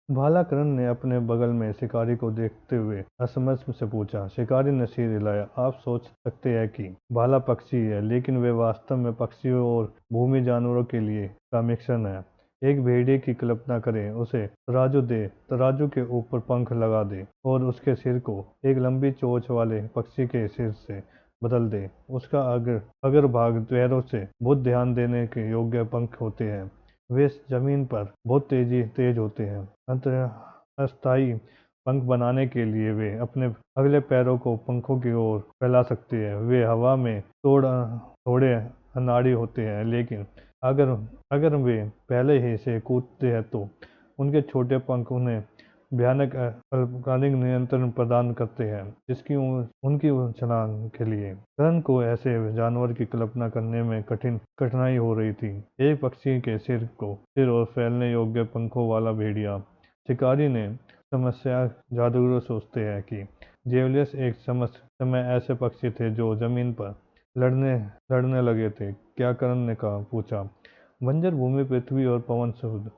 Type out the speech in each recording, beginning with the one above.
भाला करण ने अपने बगल में शिकारी को देखते हुए असमझ से पूछा। शिकारी ने सिर हिलाया। आप सोच सकते हैं कि भाला पक्षी है, लेकिन वे वास्तव में पक्षियों और भूमि जानवरों के लिए का मिश्रण है। एक भेड़िए की कल्पना करें, उसे तराजू दे, तराजू के ऊपर पंख लगा दे और उसके सिर को एक लंबी चोंच वाले पक्षी के सिर से बदल दे। उसका अगर भाग पैरों से बहुत ध्यान देने के योग्य पंख होते हैं। वे जमीन पर बहुत तेज होते हैं। अस्थायी पंख बनाने के लिए वे अपने अगले पैरों को पंखों की ओर फैला सकते हैं। वे हवा में थोड़े अनाड़ी होते हैं, लेकिन अगर अगर वे पहले ही से कूदते हैं तो उनके छोटे पंख उन्हें भयानक अल्पकालिक नियंत्रण प्रदान करते हैं, जिसकी उनकी छलांग के लिए करण को ऐसे जानवर की कल्पना करने में कठिनाई हो रही थी। एक पक्षी के सिर और फैलने योग्य पंखों वाला भेड़िया। शिकारी ने समस्या जादूगर सोचते हैं कि जेवलियस एक समय ऐसे पक्षी थे जो जमीन पर लड़ने लड़ने लगे थे। क्या करण ने कहा पूछा। बंजर भूमि पृथ्वी और पवन शुद्ध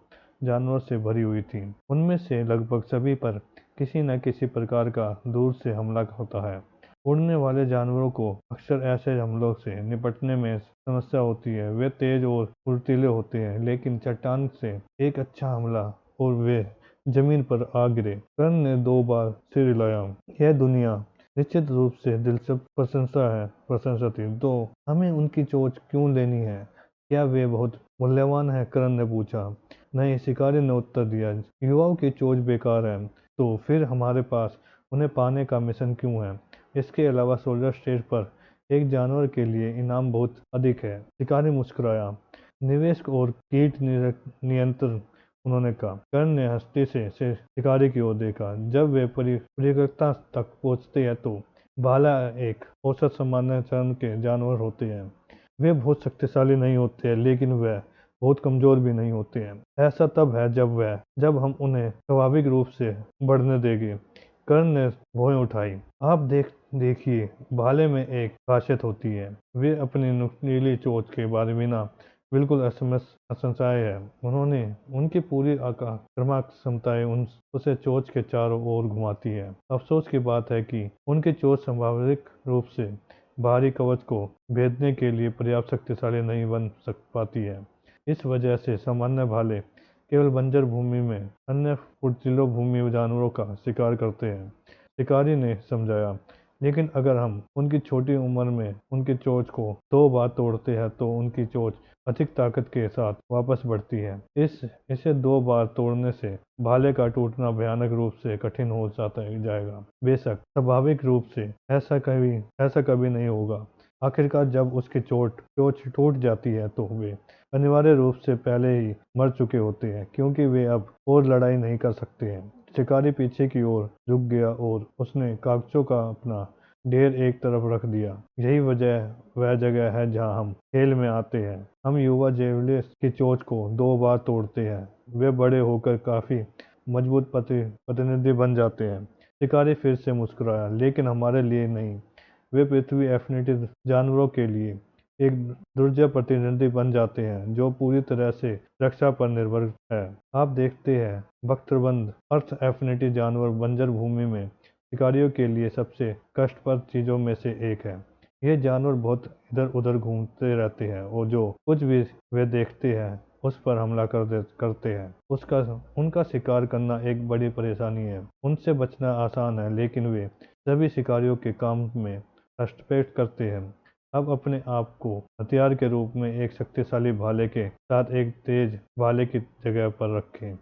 जानवर से भरी हुई थी। उनमें से लगभग सभी पर किसी न किसी प्रकार का दूर से हमला होता है। उड़ने वाले जानवरों को अक्सर ऐसे हमलों से निपटने में समस्या होती है। वे तेज और फुर्तीले होते हैं, लेकिन चट्टान से एक अच्छा हमला और वे जमीन पर आ गिरे। कर्ण ने 2 बार सिर हिलाया। यह दुनिया निश्चित रूप से दिलचस्प प्रशंसा थी, तो हमें उनकी चोट क्यों लेनी है? क्या वे बहुत मूल्यवान है? करण ने पूछा। नहीं, शिकारी ने उत्तर दिया। युवाओं की चोट बेकार है, तो फिर हमारे पास उन्हें पाने का मिशन क्यों है? इसके अलावा सोलर स्टेट पर एक जानवर के लिए इनाम बहुत अधिक है। शिकारी मुस्कुराया। निवेश और कीट नियंत्रण, उन्होंने कहा। कर्ण ने हंसते से शिकारी की ओर देखा। जब वे परिपक्वता तक पहुंचते हैं तो भाला एक औसत सामान्य चरण के जानवर होते हैं। वे बहुत शक्तिशाली नहीं होते हैं, लेकिन वह बहुत कमजोर भी नहीं होते हैं। ऐसा तब है जब हम उन्हें स्वाभाविक रूप से बढ़ने देंगे। कर्ण ने भौहें उठाई। आप देखिए, भाले में एक खासियत होती है। वे अपनी नुकीली चोंच के बारे में ना बिल्कुल असंशय है। उनकी पूरी आक्रामक क्षमताएं उसे चोंच के चारों ओर घुमाती है। अफसोस की बात है कि उनकी चोंच स्वाभाविक रूप से बाहरी कवच को भेदने के लिए पर्याप्त शक्तिशाली नहीं बन पाती है। इस वजह से सामान्य भाले केवल बंजर भूमि में अन्य फुर्तीले भूमि जानवरों का शिकार करते हैं। शिकारी ने समझाया। लेकिन अगर हम उनकी छोटी उम्र में उनकी चोंच को 2 बार तोड़ते हैं तो उनकी चोंच अधिक ताकत के साथ वापस बढ़ती है। इसे 2 बार तोड़ने से भाले का टूटना भयानक रूप से कठिन हो जाएगा। बेशक स्वाभाविक रूप से ऐसा कभी नहीं होगा। आखिरकार जब उसकी चोंच टूट जाती है तो वे अनिवार्य रूप से पहले ही मर चुके होते हैं, क्योंकि वे अब और लड़ाई नहीं कर सकते हैं। शिकारी पीछे की ओर झुक गया और उसने कागजों का अपना ढेर एक तरफ रख दिया। यही वह जगह है जहां हम खेल में आते हैं। हम युवा जेवलियस की चोंच को 2 बार तोड़ते हैं। वे बड़े होकर काफी मजबूत प्रतिनिधि बन जाते हैं। शिकारी फिर से मुस्कुराया। लेकिन हमारे लिए नहीं। वे पृथ्वी एफिनिटी जानवरों के लिए एक दुर्जय प्रतिनिधि बन जाते हैं, जो पूरी तरह से रक्षा पर निर्भर है। आप देखते हैं, बख्तरबंद अर्थ एफिनिटी जानवर बंजर भूमि में शिकारियों के लिए सबसे कष्टप्रद चीजों में से एक है। ये जानवर बहुत इधर उधर घूमते रहते हैं और जो कुछ भी वे देखते हैं उस पर हमला करते हैं। उनका शिकार करना एक बड़ी परेशानी है। उनसे बचना आसान है, लेकिन वे सभी शिकारियों के काम में हस्तक्षेप करते हैं। अब अपने आप को हथियार के रूप में एक शक्तिशाली भाले के साथ एक तेज भाले की जगह पर रखें।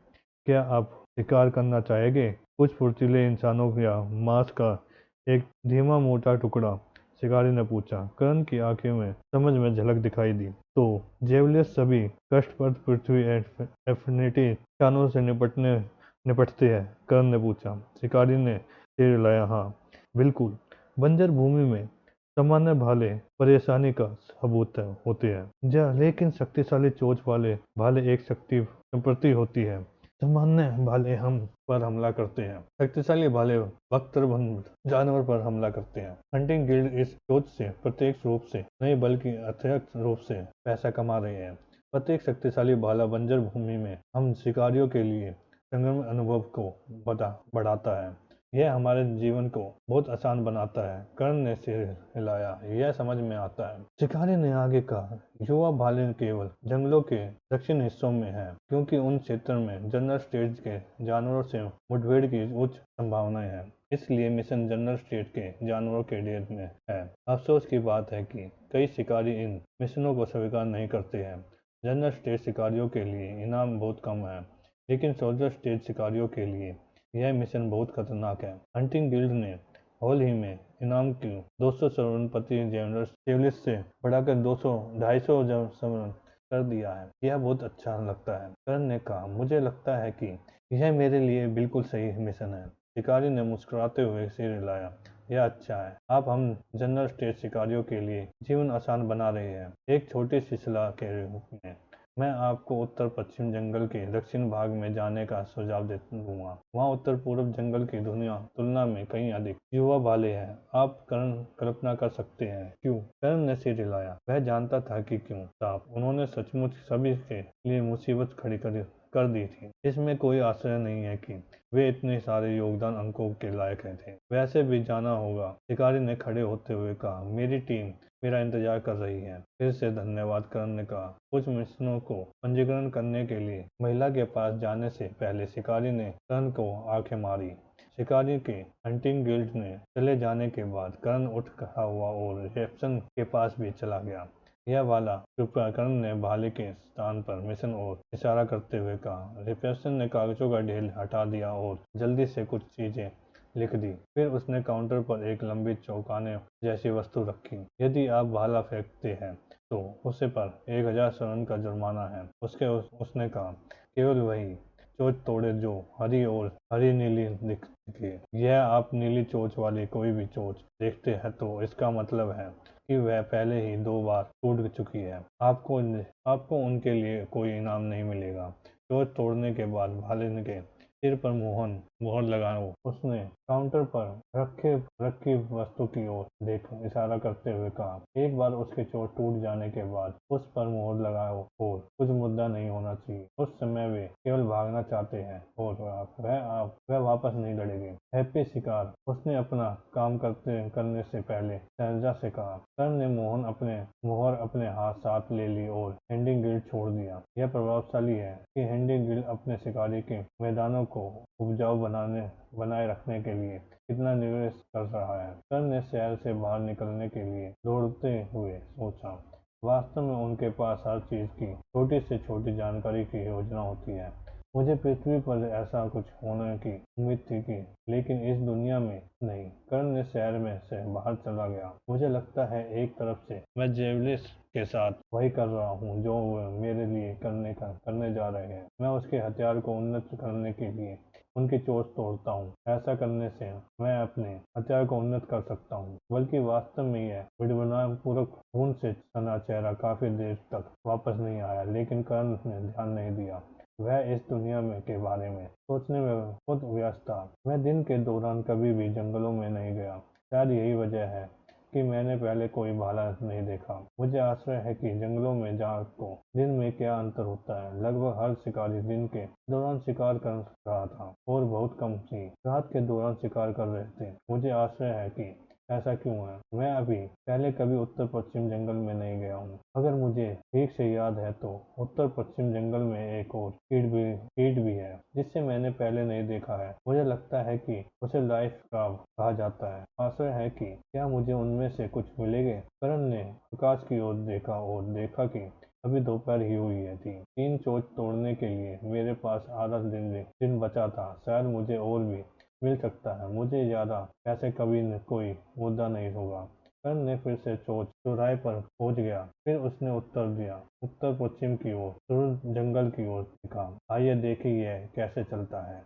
क्या आप शिकार करना चाहेंगे? कुछ फुर्तीले इंसानों या मांस का एक धीमा मोटा टुकड़ा? शिकारी ने पूछा। करण की आंखें में समझ में झलक दिखाई दी। तो जेवलियस सभी कष्टप्रद पृथ्वी एफिनिटी जानवरों से निपटते हैं? करण ने पूछा। शिकारी ने सिर हिलाया। हाँ, बिल्कुल। बंजर भूमि में सामान्य भाले परेशानी का सबूत होते हैं। लेकिन शक्तिशाली चोंच वाले भाले एक शक्ति संपत्ति होती है। सामान्य भाले हम पर हमला करते हैं। शक्तिशाली भाले बख्तरबंद जानवर पर हमला करते हैं। हंटिंग गिल्ड इस चोंच से प्रत्यक्ष रूप से नहीं बल्कि अप्रत्यक्ष रूप से पैसा कमा रहे हैं। प्रत्येक शक्तिशाली भाला बंजर भूमि में हम शिकारियों के लिए संग्राम अनुभव को बढ़ाता है। यह हमारे जीवन को बहुत आसान बनाता है। कर्ण ने सिर हिलाया, यह समझ में आता है। शिकारी ने आगे कहा, युवा भाले केवल जंगलों के दक्षिण हिस्सों में है, क्योंकि उन क्षेत्रों में जनरल स्टेट के जानवरों से मुठभेड़ की उच्च संभावनाएं हैं। इसलिए मिशन जनरल स्टेट के जानवरों के ढेर में है। अफसोस की बात है कि कई शिकारी इन मिशनों को स्वीकार नहीं करते हैं। जनरल स्टेट शिकारियों के लिए इनाम बहुत कम है, लेकिन सोल्जर स्टेट शिकारियों के लिए यह मिशन बहुत खतरनाक है। हंटिंग गिल्ड ने हाल ही में इनाम की 200 स्वर्ण प्रति जनरल स्टेबलिस से बढ़ाकर 250 स्वर्ण कर दिया है। यह बहुत अच्छा लगता है। कर्ण ने कहा, मुझे लगता है कि यह मेरे लिए बिल्कुल सही मिशन है। शिकारी ने मुस्कुराते हुए सिर हिलाया, यह अच्छा है। आप हम जनरल स्टेट शिकारियों के लिए जीवन आसान बना रहे हैं। एक छोटी सी सलाह के रूप में मैं आपको उत्तर पश्चिम जंगल के दक्षिण भाग में जाने का सुझाव दूंगा। वहाँ उत्तर पूर्व जंगल की दुनिया तुलना में कहीं अधिक युवा भाले हैं। आप कल्पना कर सकते हैं क्यों? कर्ण ने सिर हिलाया। वह जानता था कि क्यों। साहब, उन्होंने सचमुच सभी के लिए मुसीबत खड़ी कर दी थी। इसमें कोई आश्चर्य नहीं है कि वे इतने सारे योगदान अंकों के लायक थे। वैसे भी जाना होगा। शिकारी ने खड़े होते हुए कहा, मेरी टीम मेरा इंतजार कर रही है। फिर से धन्यवाद, कर्ण ने कहा। कुछ मिशनों को पंजीकरण करने के लिए महिला के पास जाने से पहले शिकारी ने कर्ण को आंखें मारी। शिकारी के हंटिंग गिल्ड ने चले जाने के बाद कर्ण उठ खड़ा हुआ और रिसेप्शन के पास भी चला गया। यह वाला कृपया, कर्ण ने भाले के स्थान पर मिशन और इशारा करते हुए कहा। रिसेप्शन ने कागजों का ढेर हटा दिया और जल्दी से कुछ चीजें लिख दी। फिर उसने काउंटर पर एक लंबी चौकाने जैसी वस्तु रखी। यदि आप भाला फेंकते हैं तो उसे पर 1000 स्वर्ण का जुर्माना है। उसने कहा, केवल वही चोंच तोड़े जो हरी और हरी नीली दिखे। यह आप नीली चोंच वाली कोई भी चोंच देखते हैं तो इसका मतलब है कि वह पहले ही 2 बार टूट चुकी है। आपको उनके लिए कोई इनाम नहीं मिलेगा। चोंच तोड़ने के बाद भाले के सिर पर मोहर लगाओ। उसने काउंटर पर रखी वस्तु की ओर देखा, इशारा करते हुए कहा। एक बार उसके चोट टूट जाने के बाद उस पर मोहर लगाओ और कुछ मुद्दा नहीं होना चाहिए। उस समय वे केवल भागना चाहते हैं और वह वापस नहीं लड़ेंगे। हैप्पी शिकार, उसने अपना काम करने से पहले शैलजा से कहा। कर्ण ने मोहर अपने हाथ साथ ले ली और हैंडिंग गिल्ड छोड़ दिया। यह प्रभावशाली है कि हैंडिंग गिल्ड अपने शिकारी के मैदानों को उपजाऊ बनाए रखने के लिए कितना निवेश कर रहा है। कर्ण ने शहर से बाहर निकलने के लिए दौड़ते हुए सोचा। वास्तव में उनके पास हर चीज की छोटी से छोटी जानकारी की योजना होती है। मुझे पृथ्वी पर ऐसा कुछ होने की उम्मीद थी कि लेकिन इस दुनिया में नहीं। कर्ण ने शहर में से बाहर चला गया। मुझे लगता है एक तरफ से मैं जेवलिस के साथ वही कर रहा हूँ जो वे मेरे लिए करने जा रहे हैं। मैं उसके हथियार को उन्नत करने के लिए उनकी चोट तोड़ता हूँ। ऐसा करने से मैं अपने हथियार को उन्नत कर सकता हूँ। बल्कि वास्तव में यह विडंबनापूर्वक खून से सना चेहरा काफी देर तक वापस नहीं आया, लेकिन कर्ण ने ध्यान नहीं दिया। वह इस दुनिया में के बारे में सोचने में खुद व्यस्त था। मैं दिन के दौरान कभी भी जंगलों में नहीं गया। शायद यही वजह है कि मैंने पहले कोई भाला नहीं देखा। मुझे आश्चर्य है कि जंगलों में जाकर को दिन में क्या अंतर होता है। लगभग हर शिकारी दिन के दौरान शिकार कर रहा था और बहुत कम ही रात के दौरान शिकार कर रहे थे। मुझे आश्चर्य है कि ऐसा क्यों है। मैं अभी पहले कभी उत्तर पश्चिम जंगल में नहीं गया हूँ। अगर मुझे ठीक से याद है तो उत्तर पश्चिम जंगल में एक और कीट भी है जिसे मैंने पहले नहीं देखा है। मुझे लगता है कि उसे लाइफ क्राब कहा जाता है। आशा है कि क्या मुझे उनमें से कुछ मिलेंगे। करण ने आकाश की ओर देखा और देखा कि अभी दोपहर ही हुई है थी। 3 चोट तोड़ने के लिए मेरे पास आधा दिन बचा था। शायद मुझे और भी मिल सकता है। मुझे ज्यादा ऐसे कभी कोई मुद्दा नहीं होगा। कर्ण ने फिर से चौराहे पर पहुंच गया। फिर उसने उत्तर दिया, उत्तर पश्चिम की ओर सूरज जंगल की ओर देखा। आइए देखें यह कैसे चलता है।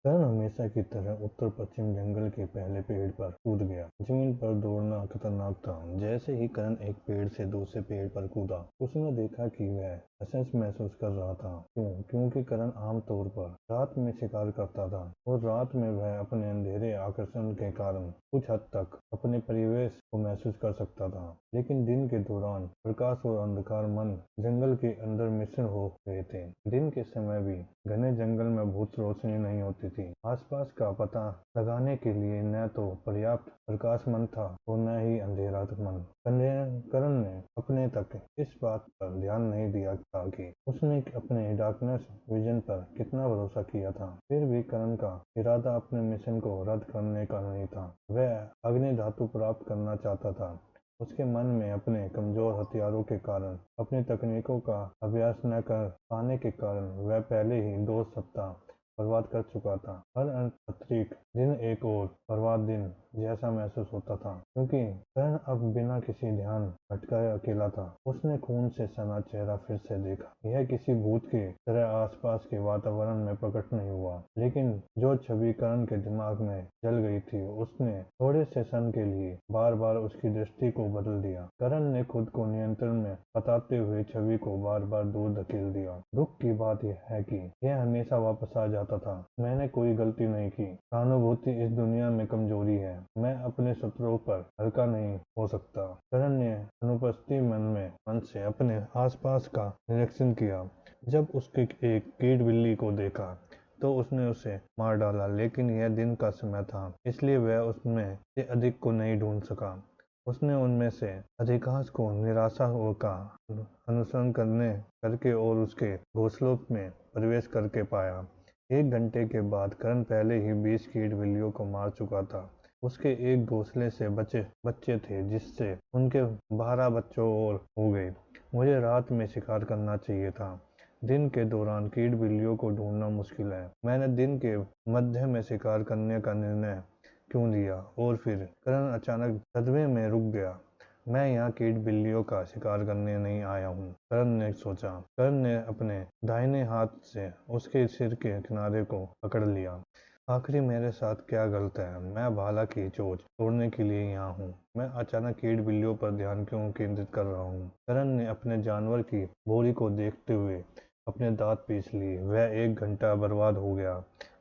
कर्ण हमेशा की तरह उत्तर पश्चिम जंगल के पहले पेड़ पर कूद गया। जमीन पर दौड़ना खतरनाक था। जैसे ही कर्ण एक पेड़ से दूसरे पेड़ पर कूदा, उसने देखा कि वह असहज महसूस कर रहा था। क्योंकि करण आमतौर पर रात में शिकार करता था और रात में वह अपने अंधेरे आकर्षण के कारण कुछ हद तक अपने परिवेश को महसूस कर सकता था। लेकिन दिन के दौरान प्रकाश और अंधकार मन जंगल के अंदर मिश्रण हो गए थे। दिन के समय भी घने जंगल में बहुत रोशनी नहीं होती थी। आसपास का पता लगाने के लिए न तो पर्याप्त प्रकाश मन था और न ही अंधेरा मन। करण ने अपने तक इस बात पर ध्यान नहीं दिया था कि उसने अपने डार्कनेस विजन पर कितना भरोसा किया था। फिर भी करण का इरादा अपने मिशन को रद्द करने का नहीं था। वह अग्नि धातु प्राप्त करना चाहता था। उसके मन में अपने कमजोर हथियारों के कारण, अपनी तकनीकों का अभ्यास न कर पाने के कारण वह पहले ही 2 सप्ताह बर्बाद कर चुका था। हर अतिरिक्त दिन एक और बर्बाद दिन जैसा महसूस होता था, क्योंकि करण अब बिना किसी ध्यान भटकाए अकेला था। उसने खून से सना चेहरा फिर से देखा। यह किसी भूत की तरह आसपास के वातावरण में प्रकट नहीं हुआ, लेकिन जो छवि करण के दिमाग में जल गई थी, उसने थोड़े से क्षण के लिए बार बार उसकी दृष्टि को बदल दिया। करण ने खुद को नियंत्रण में बताते हुए छवि को बार बार दूर धकेल दिया। दुख की बात यह है कि यह हमेशा वापस आ जाता था। मैंने कोई गलती नहीं की। सहानुभूति इस दुनिया में कमजोरी है। मैं अपने शत्रुओं पर हल्का नहीं हो सकता। करण ने अनुपस्थित मन से अपने आसपास का निरीक्षण किया। जब उसके एक कीट बिल्ली को देखा तो उसने उसे मार डाला, लेकिन यह दिन का समय था, इसलिए वह उसमें से अधिक को नहीं ढूंढ सका। उसने उनमें से अधिकांश को निराशा का अनुसरण करके और उसके घोंसलों में प्रवेश करके पाया। 1 घंटे के बाद करण पहले ही 20 कीट बिल्लियों को मार चुका था। उसके एक घोंसले से बच्चे थे, जिससे उनके 12 बच्चों और हो गए। मुझे रात में शिकार करना चाहिए था। दिन के दौरान कीट बिल्लियों को ढूंढना मुश्किल है। मैंने दिन के मध्य में शिकार करने का निर्णय क्यों लिया? और फिर करण अचानक सदमे में रुक गया। मैं यहाँ कीट बिल्लियों का शिकार करने नहीं आया हूँ, करण ने सोचा। करण ने अपने दाहिने हाथ से उसके सिर के किनारे को पकड़ लिया। आखिर मेरे साथ क्या गलत है? मैं भाला की चोंच तोड़ने के लिए यहाँ हूँ। मैं अचानक कीट बिल्लियों पर ध्यान क्यों केंद्रित कर रहा हूँ? करण ने अपने जानवर की बोरी को देखते हुए अपने दांत पीस लिए। वह 1 घंटा बर्बाद हो गया।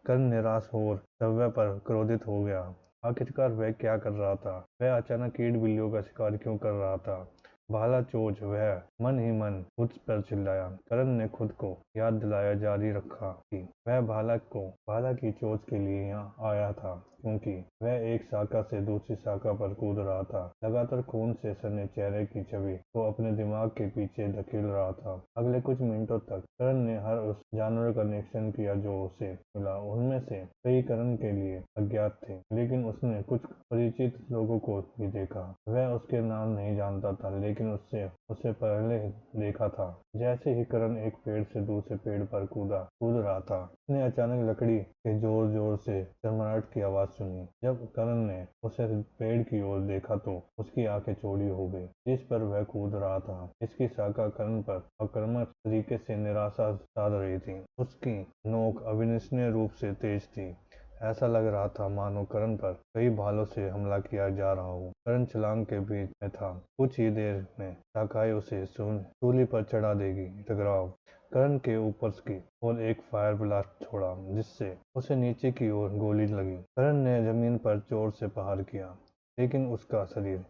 करण निराश और सव्य पर क्रोधित हो गया। आखिरकार वह क्या कर रहा था? वह अचानक कीट बिल्लियों का शिकार क्यों कर रहा था? भाला चोच, वह मन ही मन खुद पर चिल्लाया। करण ने खुद को याद दिलाया जारी रखा कि वह भाला की चोच के लिए यहाँ आया था, क्योंकि वह एक शाखा से दूसरी शाखा पर कूद रहा था। लगातार खून से सने चेहरे की छवि को अपने दिमाग के पीछे धकेल रहा था। अगले कुछ मिनटों तक करण ने हर उस जानवर का निरीक्षण किया जो उसे मिला। उनमें से कई करण के लिए अज्ञात थे, लेकिन उसने कुछ परिचित लोगों को भी देखा। वह उसके नाम नहीं जानता था, लेकिन उसे पहले देखा था। जैसे ही करण एक पेड़ से दूसरे पेड़ पर कूद रहा था, उसने अचानक लकड़ी के जोर जोर से चरमराहट की आवाज सुनी। जब करण ने उसे पेड़ की ओर देखा तो उसकी आंखें चौड़ी हो गई। जिस पर वह कूद रहा था, इसकी शाखा करण पर आक्रामक तरीके से निराशा साध रही थी। उसकी नोक अविश्वसनीय रूप से तेज थी। ऐसा लग रहा था मानो करण पर कई भालों से हमला किया जा रहा हो। करण छलांग के बीच में था। कुछ ही देर में शाखाएं उसे सूली पर चढ़ा देगी। टकराव। करण के ऊपर की और एक फायर ब्लास्ट छोड़ा, जिससे उसे नीचे की ओर गोली लगी। करण ने जमीन पर जोर से प्रहार किया, लेकिन उसका शरीर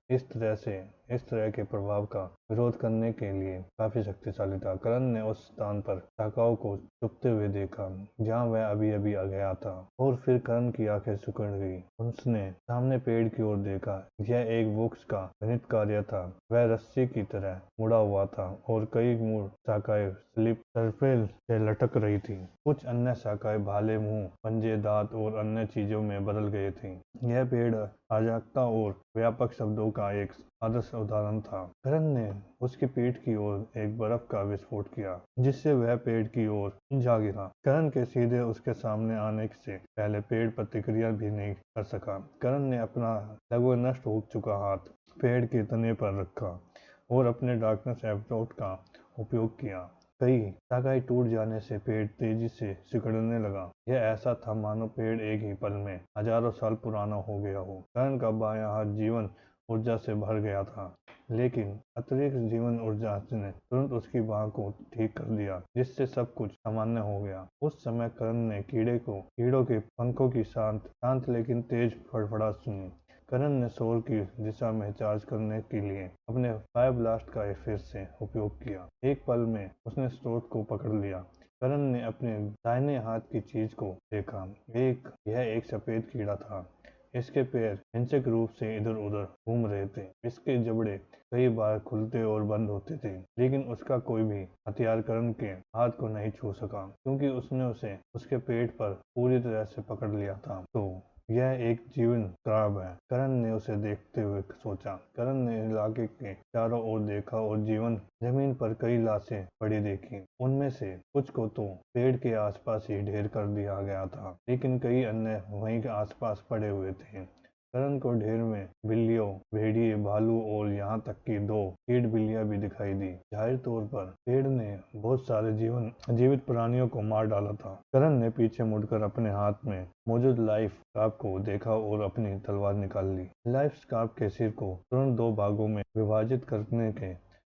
इस तरह के प्रभाव का विरोध करने के लिए काफी शक्तिशाली था। करण ने उस स्थान पर शाखाओं को चुभते हुए देखा जहां वह अभी अभी आ गया था, और फिर करण की आंखें सिकुड़ गई। उसने सामने पेड़ की ओर देखा। यह एक वृक्ष का घनित कार्य था। वह रस्सी की तरह मुड़ा हुआ था और कई मूल शाखाएं सर्पिल से लटक रही थी। कुछ अन्य शाखाएं भाले, मुंह, पंजे, दांत और अन्य चीजों में बदल गए थे। यह पेड़ अराजकता और व्यापक शब्दों का एक आदर्श उदाहरण था। करण ने उसकी पीठ की ओर एक बर्फ का विस्फोट किया, जिससे वह पेड़ की ओर जा गिरा। करण के सीधे उसके सामने आने से पहले पेड़ प्रतिक्रिया भी नहीं कर सका। करण ने अपना लगभग नष्ट हो चुका हाथ पेड़ के तने पर रखा और अपने डार्कनेस एब्सॉर्ब का उपयोग किया। कई शाखाएं टूट जाने से पेड़ तेजी से सिकुड़ने लगा। यह ऐसा था मानो पेड़ एक ही पल में हजारों साल पुराना हो गया हो। करण का बायां हाथ जीवन ऊर्जा से भर गया था, लेकिन अतिरिक्त जीवन ऊर्जा ने तुरंत उसकी बाह को ठीक कर दिया, जिससे सब कुछ सामान्य हो गया। उस समय करण ने कीड़ों के पंखों की शांत शांत लेकिन तेज फड़फड़ाहट सुनी। करण ने शोर की दिशा में चार्ज करने के लिए अपने फायर ब्लास्ट का फिर से उपयोग किया। एक पल में उसने स्रोत को पकड़ लिया। करण ने अपने दाहिने हाथ की चीज को देखा। यह एक सफेद कीड़ा था। इसके पैर हिंसक रूप से इधर उधर घूम रहे थे। इसके जबड़े कई बार खुलते और बंद होते थे, लेकिन उसका कोई भी हथियार करण के हाथ को नहीं छू सका, क्योंकि उसने उसे उसके पेट पर पूरी तरह से पकड़ लिया था। तो यह एक जीवन क्राब है, करण ने उसे देखते हुए सोचा। करण ने इलाके के चारों ओर देखा और जमीन पर कई लाशें पड़ी देखी। उनमें से कुछ को तो पेड़ के आसपास ही ढेर कर दिया गया था, लेकिन कई अन्य वहीं के आसपास पड़े हुए थे। करण को ढेर में बिल्लियों, भेड़िए, भालू और यहाँ तक कि 2 कीट बिल्लियां भी दिखाई दी। जाहिर तौर पर पेड़ ने बहुत सारे जीवित प्राणियों को मार डाला था। करण ने पीछे मुड़कर अपने हाथ में मौजूद लाइफ स्कार्फ को देखा और अपनी तलवार निकाल ली। लाइफ स्कार्फ के सिर को तुरंत 2 भागों में विभाजित करने के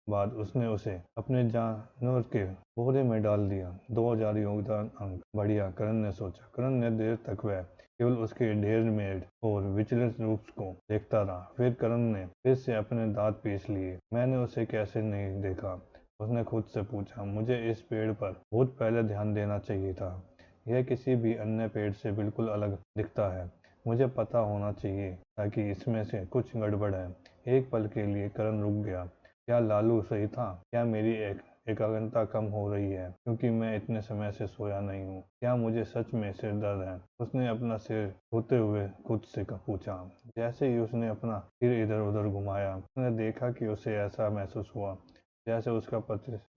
बाद उसने उसे अपने जानवर के बोरे में डाल दिया। 2000 योगदान अंक, बढ़िया, करण ने सोचा। करण ने देर तक वह केवल उसके ढेर में और विचलित रूप को देखता रहा। फिर करण ने फिर से अपने दांत पीस लिए। मैंने उसे कैसे नहीं देखा, उसने खुद से पूछा। मुझे इस पेड़ पर बहुत पहले ध्यान देना चाहिए था। यह किसी भी अन्य पेड़ से बिल्कुल अलग दिखता है। मुझे पता होना चाहिए ताकि इसमें से कुछ गड़बड़ है। एक पल के लिए करण रुक गया। क्या लालू सही था? क्या मेरी एकाग्रता कम हो रही है क्योंकि मैं इतने समय से सोया नहीं हूँ? क्या मुझे सच में सिर दर्द है? उसने अपना सिर धोते हुए खुद से पूछा। जैसे ही उसने अपना सिर इधर उधर घुमाया, उसने देखा कि उसे ऐसा महसूस हुआ जैसे उसका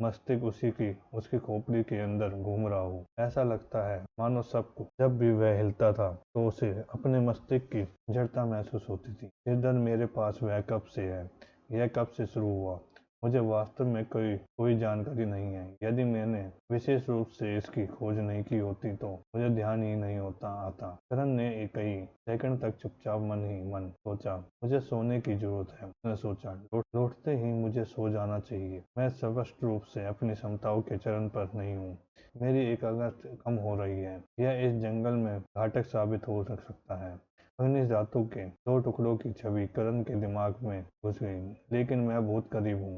मस्तिष्क उसकी खोपड़ी के अंदर घूम रहा हो। ऐसा लगता है मानो सब कुछ, जब भी वह हिलता था तो उसे अपने मस्तिष्क की जड़ता महसूस होती थी। सिर दर्द मेरे पास वह कब से है? यह कब से शुरू हुआ? मुझे वास्तव में कोई जानकारी नहीं है। यदि मैंने विशेष रूप से इसकी खोज नहीं की होती तो मुझे ध्यान ही नहीं आता। करण ने कई सेकंड तक चुपचाप मन ही मन सोचा। मुझे सोने की जरूरत है, उसने सोचा। लौटते ही मुझे सो जाना चाहिए। मैं स्पष्ट रूप से अपनी क्षमताओं के चरण पर नहीं हूँ। मेरी एकाग्रता कम हो रही है। यह इस जंगल में घातक साबित हो सकता है। खनिज धातु के 2 टुकड़ों की छवि करण के दिमाग में घुस गई। लेकिन मैं बहुत करीब हूँ।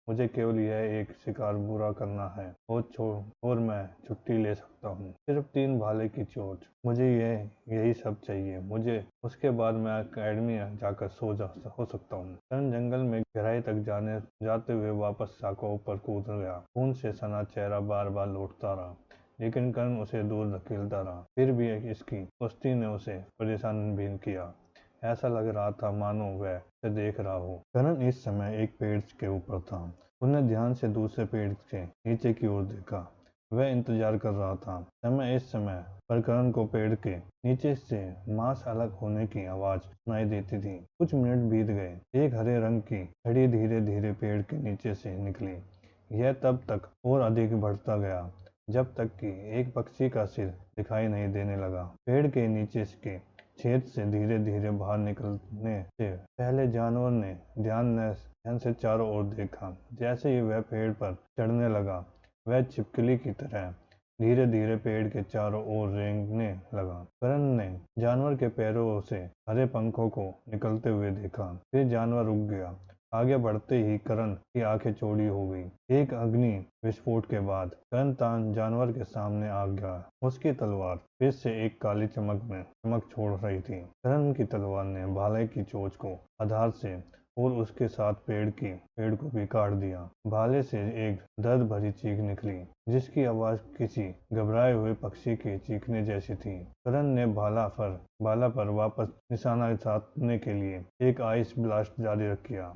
मुझे केवल यह एक शिकार पूरा करना है और मैं छुट्टी ले सकता हूँ। सिर्फ 3 भाले की चोट। मुझे यही सब चाहिए। मुझे उसके बाद मैं अकेडमी जाकर हो सकता हूँ। करण जंगल में गहराई तक जाते हुए वापस शाखाओं पर कूद गया। खून से सना चेहरा बार बार लौटता रहा, लेकिन करण उसे दूर धकेलता रहा। फिर भी इसकी कुश्ती ने उसे परेशान भी किया। ऐसा लग रहा था मानो वह उसे देख रहा हो। करण इस समय एक पेड़ के ऊपर था। उसने ध्यान से दूसरे पेड़ के नीचे की ओर देखा। वह इंतजार कर रहा था। इस समय पर करण को पेड़ के नीचे से मांस अलग होने की आवाज सुनाई देती थी। कुछ मिनट बीत गए। एक हरे रंग की छड़ी धीरे धीरे पेड़ के नीचे से निकली। यह तब तक और अधिक बढ़ता गया जब तक कि एक पक्षी का सिर दिखाई नहीं देने लगा। पेड़ के नीचे के छेद से धीरे धीरे बाहर निकलने से पहले जानवर ने ध्यान से चारों ओर देखा। जैसे ही वह पेड़ पर चढ़ने लगा, वह छिपकली की तरह धीरे धीरे पेड़ के चारों ओर रेंगने लगा। करण ने जानवर के पैरों से हरे पंखों को निकलते हुए देखा। फिर जानवर रुक गया। आगे बढ़ते ही करण की आंखें चौड़ी हो गई। एक अग्नि विस्फोट के बाद करण तान जानवर के सामने आ गया। उसकी तलवार फिर से एक काली चमक छोड़ रही थी। करण की तलवार ने भाले की चोंच को आधार से और उसके साथ पेड़ को भी काट दिया। भाले से एक दर्द भरी चीख निकली, जिसकी आवाज किसी घबराए हुए पक्षी के चीखने जैसी थी। करण ने भाला पर वापस निशाना साधने के लिए एक आइस ब्लास्ट जारी किया।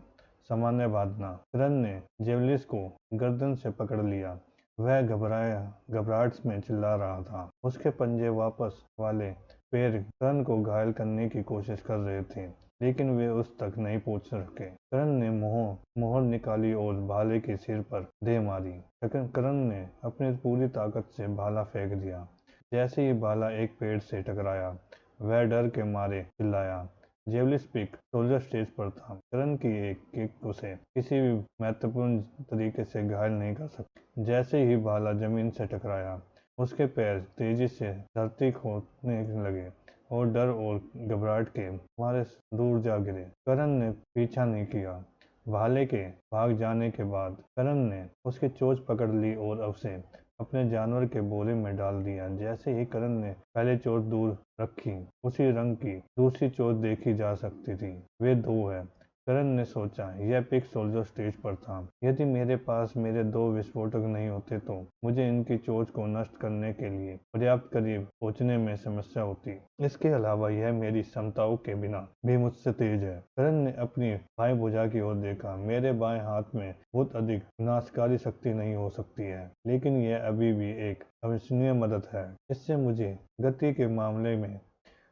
सामान्य बांधना। करण ने जेवलिस को गर्दन से पकड़ लिया। वह घबराहट में चिल्ला रहा था। उसके पंजे वापस वाले पैर करण को घायल करने की कोशिश कर रहे थे, लेकिन वे उस तक नहीं पहुंच सके। करण ने मोहर निकाली और भाले के सिर पर दे मारी। करण ने अपनी पूरी ताकत से भाला फेंक दिया। जैसे ही भाला एक पेड़ से टकराया, वह डर के मारे चिल्लाया। जेवलिस पीक सोल्जर स्टेज पर था। करण की एक किक उसे किसी भी महत्वपूर्ण तरीके से घायल नहीं कर सकती। जैसे ही भाला जमीन से टकराया, उसके पैर तेजी से धरती खोदने लगे और डर और घबराहट के मारे दूर जा गिरे। करण ने पीछा नहीं किया। भाले के भाग जाने के बाद करण ने उसकी चोंच पकड़ ली और उसे अपने जानवर के बोरे में डाल दिया। जैसे ही करण ने पहले चोट दूर रखी, उसी रंग की दूसरी चोट देखी जा सकती थी। वे दो है। करण ने सोचा, यह पिक सोल्जर स्टेज पर था। यदि मेरे पास मेरे दो विस्फोटक नहीं होते तो मुझे इनकी चोट को नष्ट करने के लिए पर्याप्त करीब पहुंचने में समस्या होती। इसके अलावा यह मेरी क्षमताओं के बिना भी मुझसे तेज है। करण ने अपनी बाएं भुजा की ओर देखा। मेरे बाएं हाथ में बहुत अधिक विनाशकारी शक्ति नहीं हो सकती है, लेकिन यह अभी भी एक अविश्वसनीय मदद है। इससे मुझे गति के मामले में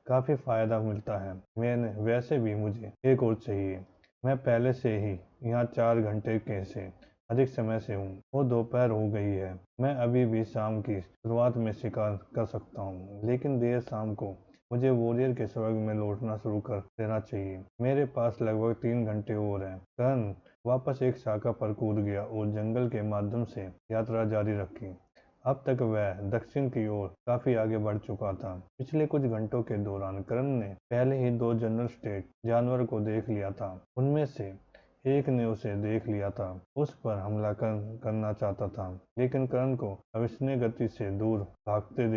काफी फायदा मिलता है। मैंने वैसे भी मुझे एक और चाहिए। मैं पहले से ही यहाँ 4 घंटे के से अधिक समय से हूँ और दोपहर हो गई है। मैं अभी भी शाम की शुरुआत में शिकार कर सकता हूँ, लेकिन देर शाम को मुझे वॉरियर के स्वर्ग में लौटना शुरू कर देना चाहिए। मेरे पास लगभग 3 घंटे और हैं। करण वापस एक शाखा पर कूद गया और जंगल के माध्यम से यात्रा जारी रखी। अब तक वह दक्षिण की ओर काफी आगे बढ़ चुका था। पिछले कुछ घंटों के दौरान करण ने पहले ही 2 जनरल स्टेट जानवर को देख लिया था। उनमें से एक ने उसे देख लिया था, उस पर हमला करना चाहता था, लेकिन करण को अविश्वसनीय गति से दूर भागते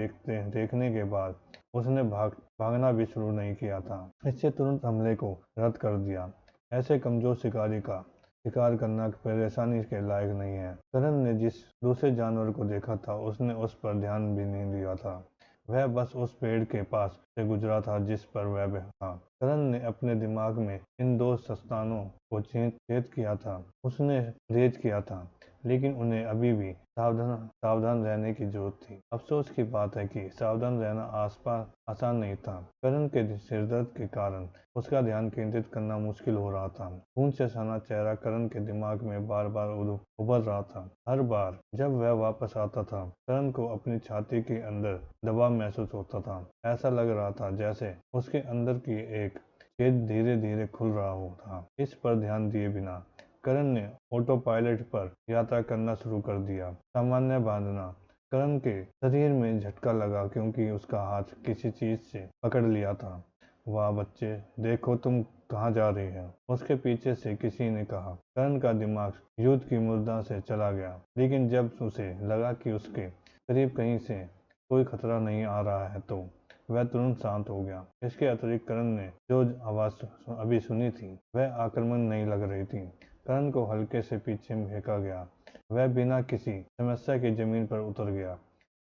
देखने के बाद उसने भागना भी शुरू नहीं किया था। इससे तुरंत हमले को रद्द कर दिया। ऐसे कमजोर शिकारी का शिकार करना परेशानी के लायक नहीं है। करण ने जिस दूसरे जानवर को देखा था, उसने उस पर ध्यान भी नहीं दिया था। वह बस उस पेड़ के पास से गुजरा था जिस पर वह था। करण ने अपने दिमाग में इन दो स्थानों को छेद किया था। उसने रेज किया था, लेकिन उन्हें अभी भी सावधान रहने की जरूरत थी। अफसोस की बात है कि सावधान रहना आसपास आसान नहीं था। करण के सिरदर्द के कारण उसका ध्यान केंद्रित करना मुश्किल हो रहा था। खून से सना चेहरा करण के दिमाग में बार बार उभर रहा था। हर बार जब वह वापस आता था, करण को अपनी छाती के अंदर दबाव महसूस होता था। ऐसा लग रहा था जैसे उसके अंदर की एक छेद धीरे धीरे खुल रहा हो था। इस पर ध्यान दिए बिना करण ने ऑटो पायलट पर यात्रा करना शुरू कर दिया। सामान्य बांधना। करण के शरीर में झटका लगा क्योंकि उसका हाथ किसी चीज से पकड़ लिया था। वाह बच्चे, देखो तुम कहाँ जा रहे हैं, उसके पीछे से किसी ने कहा। करण का दिमाग युद्ध की मुद्रा से चला गया, लेकिन जब उसे लगा कि उसके करीब कहीं से कोई खतरा नहीं आ रहा है तो वह तुरंत शांत हो गया। इसके अतिरिक्त करण ने जो आवाज अभी सुनी थी वह आक्रमण नहीं लग रही थी। करण को हल्के से पीछे फेंका गया। वह बिना किसी समस्या की जमीन पर उतर गया।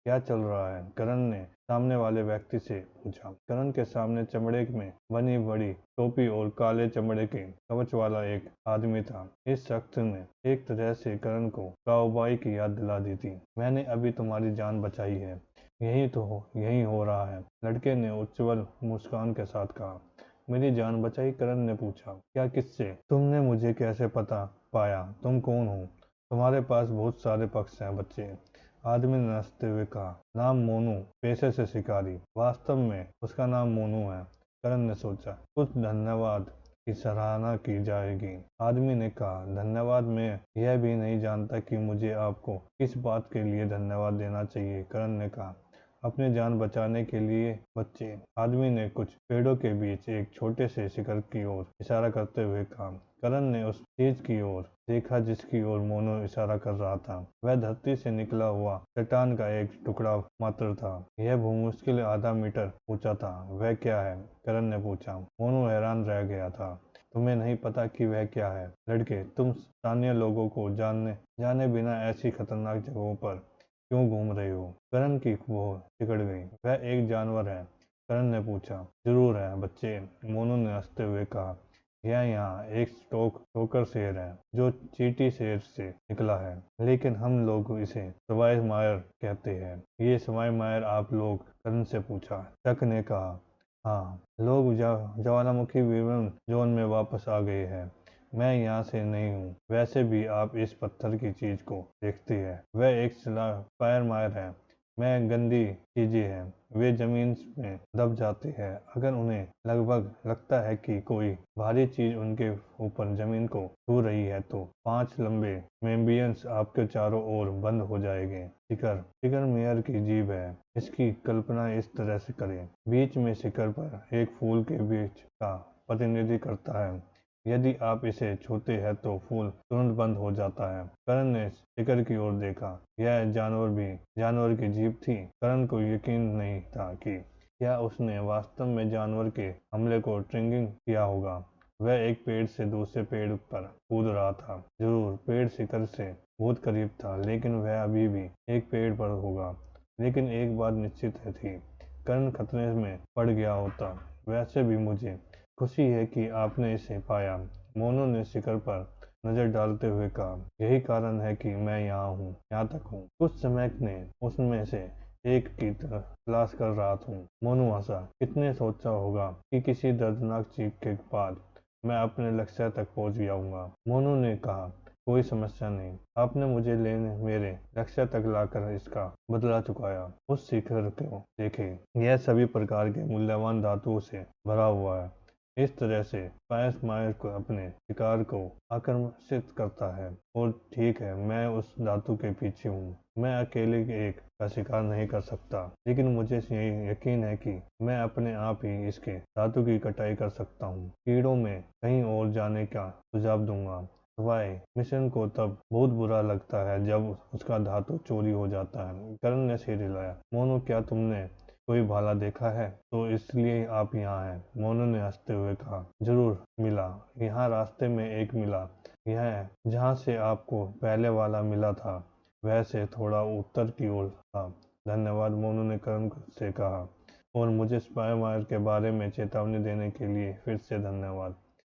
क्या चल रहा है? करण ने सामने वाले व्यक्ति से पूछा। करण के सामने चमड़े में बनी बड़ी टोपी और काले चमड़े के कवच वाला एक आदमी था। इस शख्स ने एक तरह से करण को काउबॉय की याद दिला दी थी। मैंने अभी तुम्हारी जान बचाई है। यही हो रहा है, लड़के ने उज्ज्वल मुस्कान के साथ कहा। मेरी जान बचाई? करण ने पूछा। क्या किससे? तुमने मुझे कैसे पता पाया? तुम कौन हो? तुम्हारे पास बहुत सारे पक्ष हैं बच्चे, आदमी ने हंसते हुए कहा। नाम मोनू, पेशे से शिकारी। वास्तव में उसका नाम मोनू है। करण ने सोचा, कुछ धन्यवाद की सराहना की जाएगी। आदमी ने कहा, धन्यवाद? मैं यह भी नहीं जानता कि मुझे आपको किस बात के लिए धन्यवाद देना चाहिए। करण ने कहा, अपनी जान बचाने के लिए बच्चे। आदमी ने कुछ पेड़ों के बीच एक छोटे से शिखर की ओर इशारा करते हुए कहा। करण ने उस चीज की ओर देखा जिसकी ओर मोनू इशारा कर रहा था। वह धरती से निकला हुआ चट्टान का एक टुकड़ा मात्र था। यह मुश्किल आधा मीटर ऊंचा था। वह क्या है? करण ने पूछा। मोनू हैरान रह गया था। तुम्हें नहीं पता कि वह क्या है? लड़के, तुम स्थानीय लोगों को जाने बिना ऐसी खतरनाक जगहों पर क्यों घूम रहे हो? करण की वो सिकड़ गई। वह एक जानवर है? करण ने पूछा। जरूर है बच्चे, मोनू ने हंसते हुए कहा। यह यहाँ एक टोकर शेर है जो चीटी शेर से निकला है, लेकिन हम लोग इसे सवाई मायर कहते हैं। ये सवाई मायर आप लोग? करण से पूछा। शक ने कहा। हाँ, लोग ज्वालामुखी विवरण जोन में वापस आ गए हैं। मैं यहाँ से नहीं हूँ। वैसे भी आप इस पत्थर की चीज को देखते हैं। वह एक फायर मायर है। मैं गंदी चीजें हैं, वे जमीन में दब जाती है। अगर उन्हें लगभग लगता है कि कोई भारी चीज उनके ऊपर जमीन को छू रही है तो 5 लंबे मेम्बियंस आपके चारों ओर बंद हो जाएंगे। शिखर शिखर मेयर की जीभ है। इसकी कल्पना इस तरह से करें। बीच में शिखर पर एक फूल के बीच का प्रतिनिधि करता है। यदि आप इसे छूते हैं तो फूल तुरंत बंद हो जाता है। करण ने शिखर की ओर देखा। यह जानवर की जीभ थी। करण को यकीन नहीं था कि क्या उसने वास्तव में जानवर के हमले को ट्रिगिंग किया होगा। वह एक पेड़ से दूसरे पेड़ पर कूद रहा था। जरूर पेड़ शिखर से बहुत करीब था, लेकिन वह अभी भी एक पेड़ पर होगा। लेकिन एक बात निश्चित थी, करण खतरे में पड़ गया होता। वैसे भी मुझे खुशी है कि आपने इसे पाया। मोनू ने शिखर पर नजर डालते हुए कहा, यही कारण है कि मैं यहाँ तक हूँ। कुछ समय ने उसमें से एक की तलाश कर रहा हूँ। मोनू हंसा। कितने सोचा होगा कि किसी दर्दनाक चीख के बाद मैं अपने लक्ष्य तक पहुंच जाऊंगा। मोनू ने कहा, कोई समस्या नहीं। आपने मुझे लेने मेरे लक्ष्य तक लाकर इसका बदला चुकाया। उस शिखर को देखे, यह सभी प्रकार के मूल्यवान धातुओं से भरा हुआ है। इस तरह से स्पाइस मायर को अपने शिकार को आकर्षित करता है। और ठीक है, मैं उस धातु के पीछे हूँ। मैं अकेले एक का शिकार नहीं कर सकता, लेकिन मुझे यकीन है कि मैं अपने आप ही इसके धातु की कटाई कर सकता हूँ। कीड़ों में कहीं और जाने का सुझाव दूंगा। सिवाय मिशन को तब बहुत बुरा लगता है जब उसका धातु चोरी हो जाता है। करण ने सिर हिलाया। मोनू, क्या तुमने कोई भाला देखा है? तो इसलिए आप यहाँ हैं? मोनू ने हंसते हुए कहा, जरूर मिला। यहाँ रास्ते में एक मिला। यह जहाँ से आपको पहले वाला मिला था वह से थोड़ा उत्तर की ओर था। धन्यवाद, मोनू ने करण से कहा। और मुझे स्पाईमायर के बारे में चेतावनी देने के लिए फिर से धन्यवाद।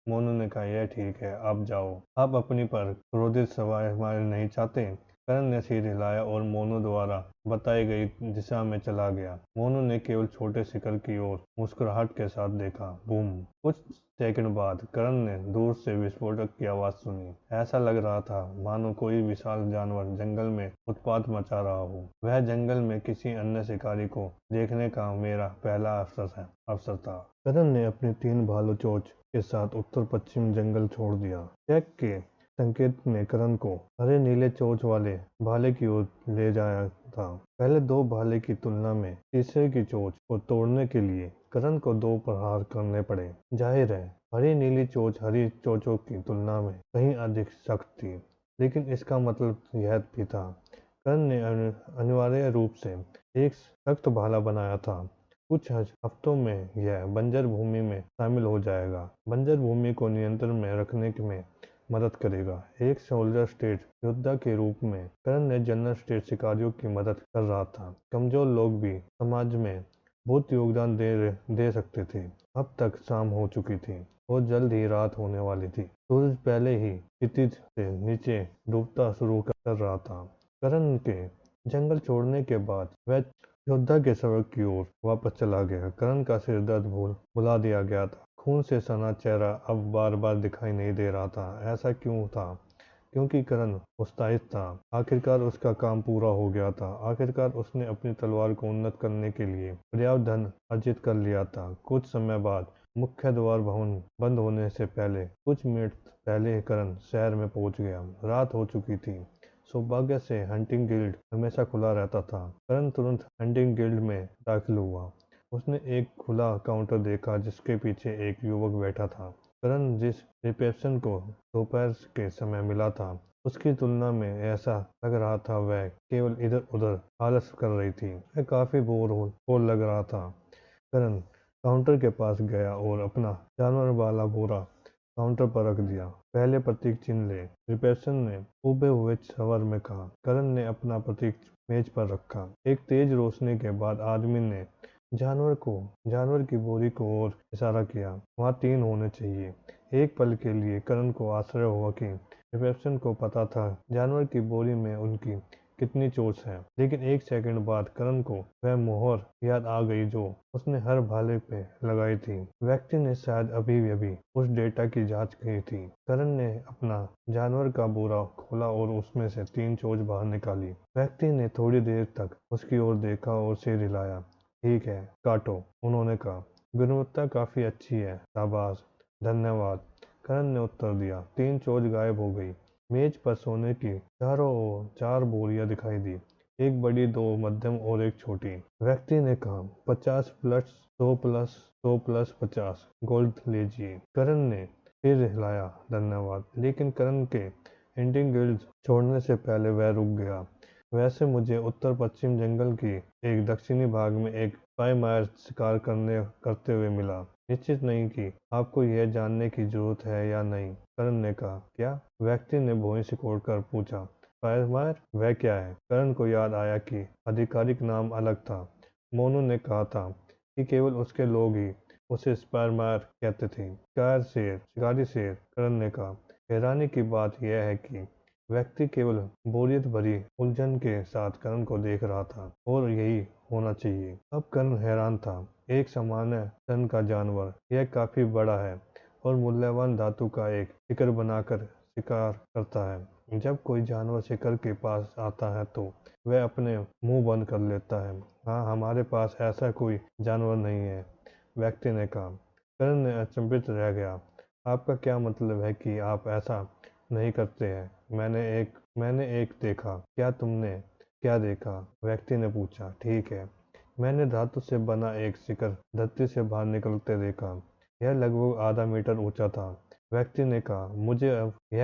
मोनू ने कहा, यह ठीक है, आप जाओ। आप अपनी पर क्रोधित स्पाईमायर नहीं चाहते? करण ने सिर हिलाया और मोनू द्वारा बताई गई दिशा में चला गया। मोनू ने केवल छोटे शिखर की ओर मुस्कुराहट के साथ देखा। बूम! कुछ सेकंड बाद करण ने दूर से विस्फोटक की आवाज सुनी। ऐसा लग रहा था मानो कोई विशाल जानवर जंगल में उत्पात मचा रहा हो। वह जंगल में किसी अन्य शिकारी को देखने का मेरा पहला अवसर था। करण ने अपने 3 भालू चोच के साथ उत्तर पश्चिम जंगल छोड़ दिया। चेक के संकेत ने करण को हरे नीले चोंच वाले भाले की ओर ले जाया था। पहले 2 भाले की तुलना में तीसरे की चोंच को तोड़ने के लिए करण को 2 प्रहार करने पड़े। जाहिर है, हरी नीली चोंच हरी चोंचों की तुलना में कहीं अधिक सख्त थी, लेकिन इसका मतलब यह भी था, करण ने अनिवार्य रूप से एक सख्त भाला बनाया था। कुछ हफ्तों में यह बंजर भूमि में शामिल हो जाएगा। बंजर भूमि को नियंत्रण में रखने में मदद करेगा। एक सोल्जर स्टेट योद्धा के रूप में करण ने जनरल स्टेट शिकारियों की मदद कर रहा था। कमजोर लोग भी समाज में बहुत योगदान दे सकते थे। अब तक शाम हो चुकी थी और जल्द ही रात होने वाली थी। सूरज पहले ही क्षितिज से नीचे डूबता शुरू कर रहा था। करण के जंगल छोड़ने के बाद वह योद्धा के सड़क की ओर वापस चला गया। करण का सिर दर्द भुला दिया गया था। खून से सना चेहरा अब बार बार दिखाई नहीं दे रहा था। ऐसा क्यों था? क्योंकि करण उत्साहित था। आखिरकार उसका काम पूरा हो गया था। आखिरकार उसने अपनी तलवार को उन्नत करने के लिए पर्याप्त धन अर्जित कर लिया था। कुछ समय बाद मुख्य द्वार भवन बंद होने से पहले कुछ मिनट पहले करण शहर में पहुंच गया। रात हो चुकी थी। सौभाग्य से हंटिंग गिल्ड हमेशा खुला रहता था। करण तुरंत हंटिंग गिल्ड में दाखिल हुआ। उसने एक खुला काउंटर देखा जिसके पीछे एक युवक बैठा था। करण जिस रिसेप्शन को दोपहर के समय मिला था उसकी तुलना में ऐसा लग रहा था वह केवल इधर उधर आलस कर रही थी। वह काफी बोर लग रहा था। करण काउंटर के पास गया और अपना जानवर वाला बोरा काउंटर पर रख दिया। पहले प्रतीक चिन्ह ले, रिसेप्शन ने उबे हुए स्वर में कहा। करण ने अपना प्रतीक मेज पर रखा। एक तेज रोशनी के बाद आदमी ने जानवर की बोरी को और इशारा किया। वहाँ 3 होने चाहिए। एक पल के लिए करण को आश्चर्य हुआ कि रिसेप्शन को पता था जानवर की बोरी में उनकी कितनी चोट है। लेकिन एक सेकंड बाद करण को वह मोहर याद आ गई जो उसने हर भाले पे लगाई थी। व्यक्ति ने शायद अभी अभी उस डेटा की जांच की थी। करण ने अपना जानवर का बोरा खोला और उसमें से 3 चोच बाहर निकाली। व्यक्ति ने थोड़ी देर तक उसकी ओर देखा और सिर हिलाया। ठीक है, काटो, उन्होंने कहा। गुणवत्ता काफी अच्छी है, शाबाश, धन्यवाद, करण ने उत्तर दिया। 3 चोच गायब हो गई। मेज पर सोने की चारों ओर 4 बोरियां दिखाई दी, एक बड़ी, 2 मध्यम और एक छोटी। व्यक्ति ने कहा, 50 प्लस 100 प्लस 100 प्लस 50 गोल्ड लीजिए। करण ने सिर हिलाया, धन्यवाद। लेकिन करण के इंडियन गिल्ड छोड़ने से पहले वह रुक गया। वैसे मुझे उत्तर पश्चिम जंगल की एक दक्षिणी भाग में एक स्पाई शिकार करते हुए मिला। निश्चित नहीं कि आपको यह जानने की जरूरत है या नहीं, करण ने कहा। क्या? व्यक्ति ने भौहें सिकोड़कर पूछा। स्पाई वह क्या है? करण को याद आया कि आधिकारिक नाम अलग था। मोनू ने कहा था कि केवल उसके लोग ही उसे स्पाई कहते थे। शिकारी शेर, करण ने कहा। हैरानी की बात यह है कि व्यक्ति केवल बोरियत भरी उलझन के साथ करण को देख रहा था, और यही होना चाहिए। अब करण हैरान था। एक सामान्य तन का जानवर, यह काफी बड़ा है और मूल्यवान धातु का एक शिकार बनाकर शिकार करता है। जब कोई जानवर शिकार के पास आता है तो वह अपने मुंह बंद कर लेता है। हाँ, हमारे पास ऐसा कोई जानवर नहीं है, व्यक्ति ने कहा। करण ने अचंभित रह गया। आपका क्या मतलब है कि आप ऐसा नहीं करते हैं? मैंने एक देखा। क्या देखा? व्यक्ति ने पूछा। ठीक है, मैंने धातु से बना एक शिखर धरती से बाहर निकलते देखा। यह लगभग आधा मीटर ऊंचा था। व्यक्ति ने कहा,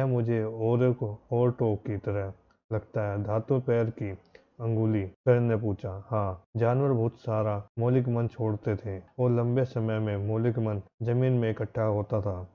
मुझे ओरटो की तरह लगता है। धातु पैर की अंगुली, करण ने पूछा। हाँ, जानवर बहुत सारा मौलिक मन छोड़ते थे और लंबे समय में मौलिक मन जमीन में इकट्ठा होता था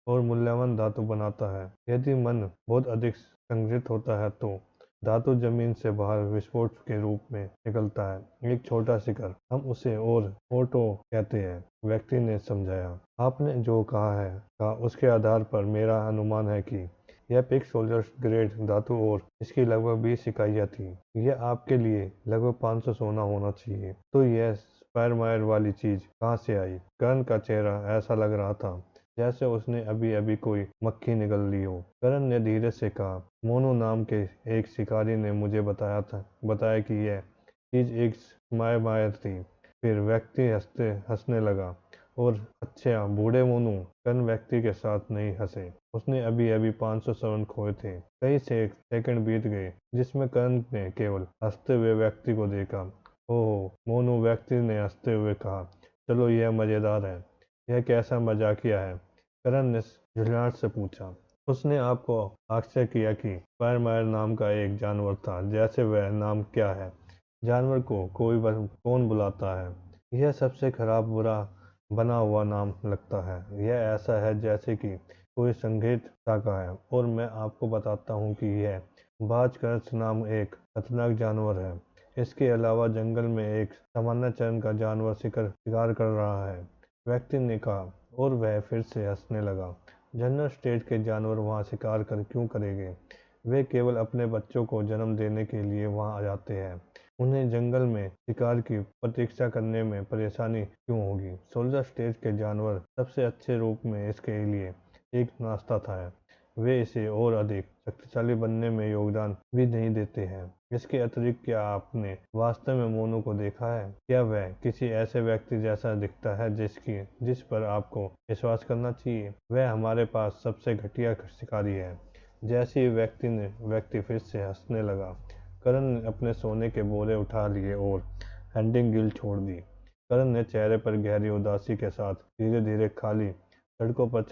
और मूल्यवान धातु बनाता है। यदि मन बहुत अधिक संग्रहित होता है तो धातु जमीन से बाहर विस्फोट के रूप में निकलता है। एक छोटा शिखर, हम उसे ओटो कहते हैं, व्यक्ति ने समझाया। आपने जो कहा उसके आधार पर मेरा अनुमान है कि यह पिक सोल्जर ग्रेड धातु और इसकी लगभग 20 इकाइयाँ थी। यह आपके लिए लगभग 500 सोना होना चाहिए। तो यह स्पायरमायर वाली चीज कहाँ से आई? करण का चेहरा ऐसा लग रहा था जैसे उसने अभी अभी कोई मक्खी निगल ली हो। करण ने धीरे से कहा, मोनू नाम के एक शिकारी ने मुझे बताया कि यह चीज एक स्पायरमायर थी। फिर व्यक्ति हंसने लगा। और अच्छा, बूढ़े मोनू? करण व्यक्ति के साथ नहीं हंसे। उसने अभी अभी 500 स्वर्ण खोए थे। कई सेकंड बीत गए जिसमें करण ने केवल हंसते हुए व्यक्ति को देखा। ओह मोनू, व्यक्ति ने हंसते हुए कहा, चलो यह मजेदार है। यह कैसा मजाकिया है? करण ने झुंझलाहट से पूछा। उसने आपको आश्चर्य किया कि स्पायरमायर नाम का एक जानवर था। जैसे वह नाम क्या है? जानवर को कौन बुलाता है? यह सबसे खराब बुरा बना हुआ नाम लगता है। यह ऐसा है जैसे कि कोई संगीत शाखा है। और मैं आपको बताता हूँ कि यह बाजकर्स नाम एक खतरनाक जानवर है। इसके अलावा जंगल में एक सामान्य चरण का जानवर शिकार कर रहा है, व्यक्ति ने कहा। और वह फिर से हंसने लगा। जनरल स्टेट के जानवर वहाँ शिकार क्यों करेंगे? वे केवल अपने बच्चों को जन्म देने के लिए वहाँ आ जाते हैं। उन्हें जंगल में शिकार की प्रतीक्षा करने में परेशानी क्यों होगी? सोल्जर स्टेट के जानवर सबसे अच्छे रूप में इसके लिए एक नाश्ता था। वे इसे और अधिक शक्तिशाली बनने में योगदान भी नहीं देते हैं। इसके अतिरिक्त क्या आपने वास्तव में मोनू को देखा है? क्या वह किसी ऐसे व्यक्ति जैसा दिखता है जिस पर आपको विश्वास करना चाहिए? वह हमारे पास सबसे घटिया शिकारी है। जैसे ही व्यक्ति फिर से हंसने लगा, करण ने अपने सोने के बोरे उठा लिए और हंटिंग गिल्ड छोड़ दी। करण ने चेहरे पर गहरी उदासी के साथ धीरे धीरे खाली सड़कों पर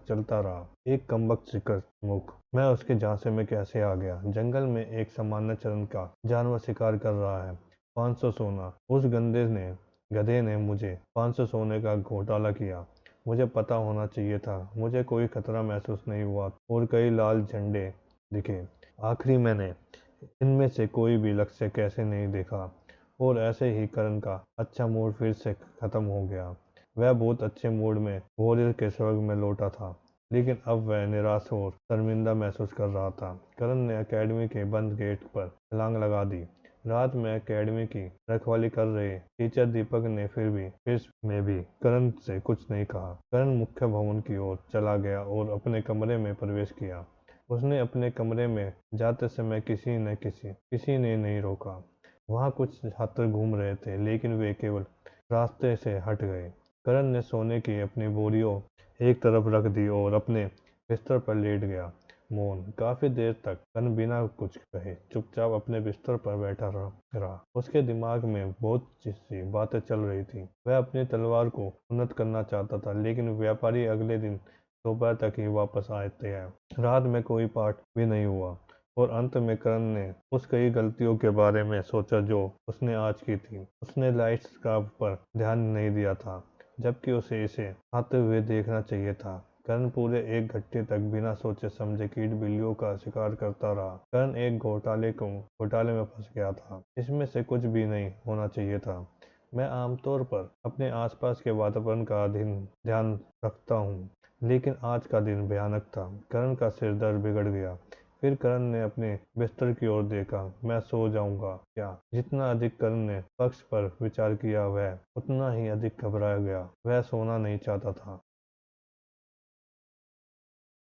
चलता रहा। एक कमबख्त शिकार मुख, मैं उसके झांसे में कैसे आ गया? जंगल में एक सामान्य चरण का जानवर शिकार कर रहा है। 500 सोना। उस गधे ने मुझे 500 सोने का घोटाला किया। मुझे पता होना चाहिए था। मुझे कोई खतरा महसूस नहीं हुआ और कई लाल झंडे दिखे। आखिरी मैंने इनमें से कोई भी लक्ष्य कैसे नहीं देखा। और ऐसे ही करण का अच्छा मूड फिर से खत्म हो गया। वह बहुत अच्छे मूड में वॉरियर के स्वर्ग में लौटा था। लेकिन अब वह निराश और शर्मिंदा महसूस कर रहा था। करण ने एकेडमी के बंद गेट पर छलांग लगा दी। रात में एकेडमी की रखवाली कर रहे टीचर दीपक ने फिर में भी करण से कुछ नहीं कहा। करण मुख्य भवन की ओर चला गया और अपने कमरे में प्रवेश किया। उसने अपने कमरे में जाते समय किसी ने नहीं रोका। वहाँ कुछ छात्र घूम रहे थे, लेकिन वे केवल रास्ते से हट गए। करण ने सोने की अपनी बोरियों एक तरफ रख दी और अपने बिस्तर पर लेट गया। मौन। काफी देर तक करण बिना कुछ कहे चुपचाप अपने बिस्तर पर बैठा रहा। उसके दिमाग में बहुत सी बातें चल रही थी। वह अपनी तलवार को उन्नत करना चाहता था, लेकिन व्यापारी अगले दिन दोपहर तक ही वापस आते हैं। रात में कोई पाठ भी नहीं हुआ और अंत में करण ने उस कई गलतियों के बारे में सोचा जो उसने आज की थी। उसने लाइट स्कार्फ पर ध्यान नहीं दिया था, जबकि उसे इसे आते हुए देखना चाहिए था। करण पूरे 1 घंटे तक बिना सोचे समझे कीट बिल्लियों का शिकार करता रहा। करण एक घोटाले में फंस गया था। इसमें से कुछ भी नहीं होना चाहिए था। मैं आमतौर पर अपने आसपास के वातावरण का ध्यान रखता हूँ, लेकिन आज का दिन भयानक था। करण का सिर दर्द बिगड़ गया। फिर करण ने अपने बिस्तर की ओर देखा। मैं सो जाऊंगा क्या? जितना अधिक करण ने पक्ष पर विचार किया, वह उतना ही अधिक घबरा गया। वह सोना नहीं चाहता था।